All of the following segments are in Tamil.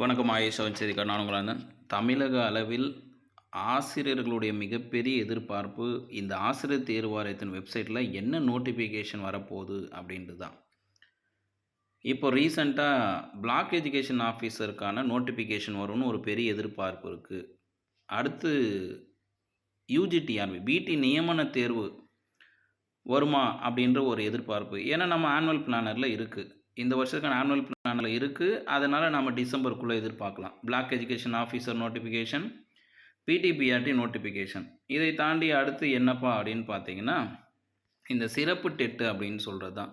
வணக்கம் ஆயுஷவன் செய்திக்கார். நான் உங்களாந்தன். தமிழக அளவில் ஆசிரியர்களுடைய மிகப்பெரிய எதிர்பார்ப்பு இந்த ஆசிரியர் தேர்வு வாரியத்தின் வெப்சைட்டில் என்ன நோட்டிஃபிகேஷன் வரப்போகுது அப்படின்ட்டு தான். இப்போ ரீசெண்டாக பிளாக் எஜுகேஷன் ஆஃபீஸருக்கான நோட்டிஃபிகேஷன் வரும்னு ஒரு பெரிய எதிர்பார்ப்பு இருக்குது. அடுத்து யூஜிடிஆர்பி பிடி நியமன தேர்வு வருமா அப்படின்ற ஒரு எதிர்பார்ப்பு. ஏன்னா நம்ம ஆனுவல் பிளானரில் இருக்குது, இந்த வருஷத்துக்கான ஆனுவல் பிளானில் இருக்குது. அதனால் நம்ம டிசம்பருக்குள்ளே எதிர்பார்க்கலாம் பிளாக் எஜுகேஷன் ஆஃபீஸர் நோட்டிஃபிகேஷன், பிடிபிஆர்டி நோட்டிஃபிகேஷன். இதை தாண்டி அடுத்து என்னப்பா அப்படின்னு பார்த்தீங்கன்னா, இந்த சிறப்பு டெட்டு அப்படின்னு சொல்கிறது தான்.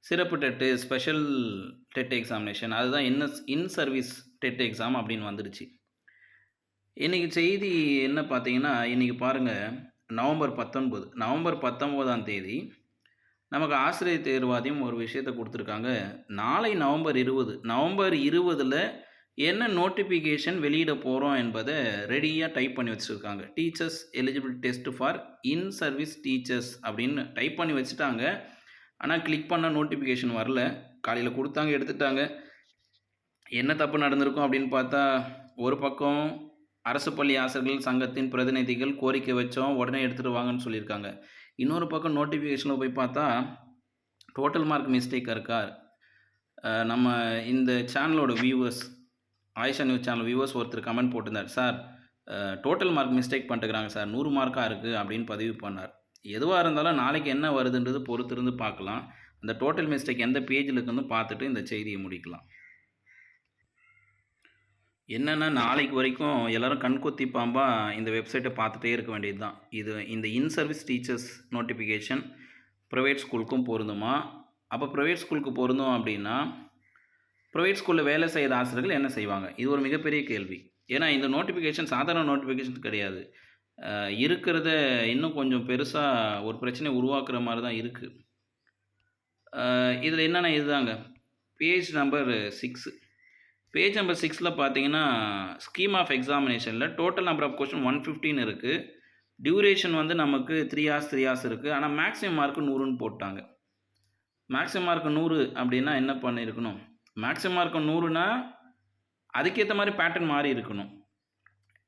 சிறப்பு டெட்டு, ஸ்பெஷல் டெட் எக்ஸாமினேஷன், அதுதான் இன் சர்வீஸ் டெட் எக்ஸாம் அப்படின்னு வந்துடுச்சு. இன்றைக்கி செய்தி என்ன பார்த்தீங்கன்னா, இன்றைக்கி பாருங்கள், நவம்பர் 19ஆம் தேதி நமக்கு ஆசிரியர் தேர்வாதியம் ஒரு விஷயத்தை கொடுத்துருக்காங்க. நாளை நவம்பர் 20 என்ன நோட்டிஃபிகேஷன் வெளியிட போகிறோம் என்பதை ரெடியாக டைப் பண்ணி வச்சுருக்காங்க. Teachers eligibility test for in service teachers அப்படின்னு டைப் பண்ணி வச்சுட்டாங்க. ஆனால் கிளிக் பண்ண நோட்டிஃபிகேஷன் வரல. காலையில் கொடுத்தாங்க, எடுத்துட்டாங்க. என்ன தப்பு நடந்திருக்கும் அப்படின்னு பார்த்தா, ஒரு பக்கம் அரசு பள்ளி ஆசிரியர்கள் சங்கத்தின் பிரதிநிதிகள் கோரிக்கை வச்சோம், உடனே எடுத்துகிட்டு வாங்கன்னு சொல்லியிருக்காங்க. இன்னொரு பக்கம் நோட்டிஃபிகேஷனில் போய் பார்த்தா டோட்டல் மார்க் மிஸ்டேக் இருக்கா. நம்ம இந்த சேனலோட viewers, Ayesha news channel viewers ஒருத்தர் கமெண்ட் போட்டிருந்தார், சார் டோட்டல் மார்க் மிஸ்டேக் பண்ணிட்டுக்கிறாங்க சார், 100 மார்க்காக இருக்குது அப்படின்னு பதிவு பண்ணார். எதுவாக இருந்தாலும் நாளைக்கு என்ன வருதுன்றது பொறுத்திருந்து பார்க்கலாம். அந்த டோட்டல் மிஸ்டேக் எந்த பேஜில் இருக்குன்னு பார்த்துட்டு இந்த செய்தியை முடிக்கலாம். என்னென்னா, நாளைக்கு வரைக்கும் எல்லோரும் கண்கொத்தி பாம்பாக இந்த வெப்சைட்டை பார்த்துட்டே இருக்க வேண்டியது தான். இந்த இன் சர்வீஸ் டீச்சர்ஸ் நோட்டிஃபிகேஷன் ப்ரைவேட் ஸ்கூலுக்கும் பொருந்துமா? அப்போ ப்ரைவேட் ஸ்கூலுக்கு பொருந்தும் அப்படின்னா, ப்ரைவேட் ஸ்கூலில் வேலை செய்கிற ஆசிரியர்கள் என்ன செய்வாங்க? இது ஒரு மிகப்பெரிய கேள்வி. ஏன்னா இந்த நோட்டிஃபிகேஷன் சாதாரண நோட்டிஃபிகேஷன் கிடையாது. இருக்கிறத இன்னும் கொஞ்சம் பெருசாக ஒரு பிரச்சனையை உருவாக்குற மாதிரி தான் இருக்குது. இதில் என்னென்ன இதுதாங்க, பேஜ் நம்பர் 6. பேஜ் நம்பர் 6ல் பார்த்தீங்கன்னா, ஸ்கீம் ஆஃப் எக்ஸாமினேஷனில் டோட்டல் நம்பர் ஆஃப் கொஸ்டின் 115 இருக்குது. டியூரேஷன் வந்து நமக்கு 3 hours இருக்குது. ஆனால் மேக்ஸிமம் மார்க்கு 100ன்னு போட்டாங்க. மேக்ஸிமம் மார்க்கு 100 அப்படின்னா என்ன பண்ணியிருக்கணும்? மேக்ஸிமம் மார்க்கு 100னா அதுக்கேற்ற மாதிரி பேட்டர்ன் மாறி இருக்கணும்.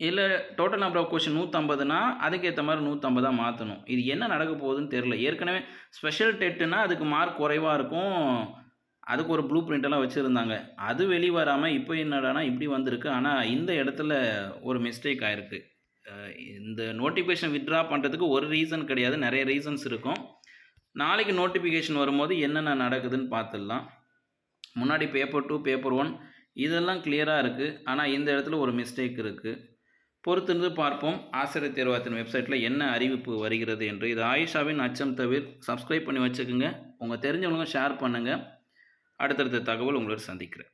இல்லை டோட்டல் நம்பர் ஆஃப் கொஸ்டின் 150னா அதுக்கேற்ற மாதிரி 150 மாற்றணும். இது என்ன நடக்க போகுதுன்னு தெரில. ஏற்கனவே ஸ்பெஷல் டெட்டுனா அதுக்கு மார்க் குறைவாக இருக்கும், அதுக்கு ஒரு ப்ளூ பிரிண்டெல்லாம் வச்சுருந்தாங்க. அது வெளியே வராமல் இப்போ என்னடானா இப்படி வந்திருக்கு. ஆனால் இந்த இடத்துல ஒரு மிஸ்டேக் ஆகிருக்கு. இந்த நோட்டிஃபிகேஷன் வித்ட்ரா பண்ணுறதுக்கு ஒரு ரீசன் கிடையாது, நிறைய ரீசன்ஸ் இருக்கும். நாளைக்கு நோட்டிஃபிகேஷன் வரும்போது என்னென்ன நடக்குதுன்னு பார்த்துடலாம். முன்னாடி பேப்பர் 2, பேப்பர் 1 இதெல்லாம் கிளியராக இருக்குது. ஆனால் இந்த இடத்துல ஒரு மிஸ்டேக் இருக்குது. பொறுத்திருந்து பார்ப்போம் ஆசிரியர் தேர்வாயத்தின் வெப்சைட்டில் என்ன அறிவிப்பு வருகிறது என்று. இது ஆயிஷாவின் அச்சம் தவிர. சப்ஸ்கிரைப் பண்ணி வச்சுக்கோங்க, உங்கள் தெரிஞ்சவங்க ஷேர் பண்ணுங்கள். அடுத்தடுத்த தகவல் உங்களோட சந்திக்கிறேன்.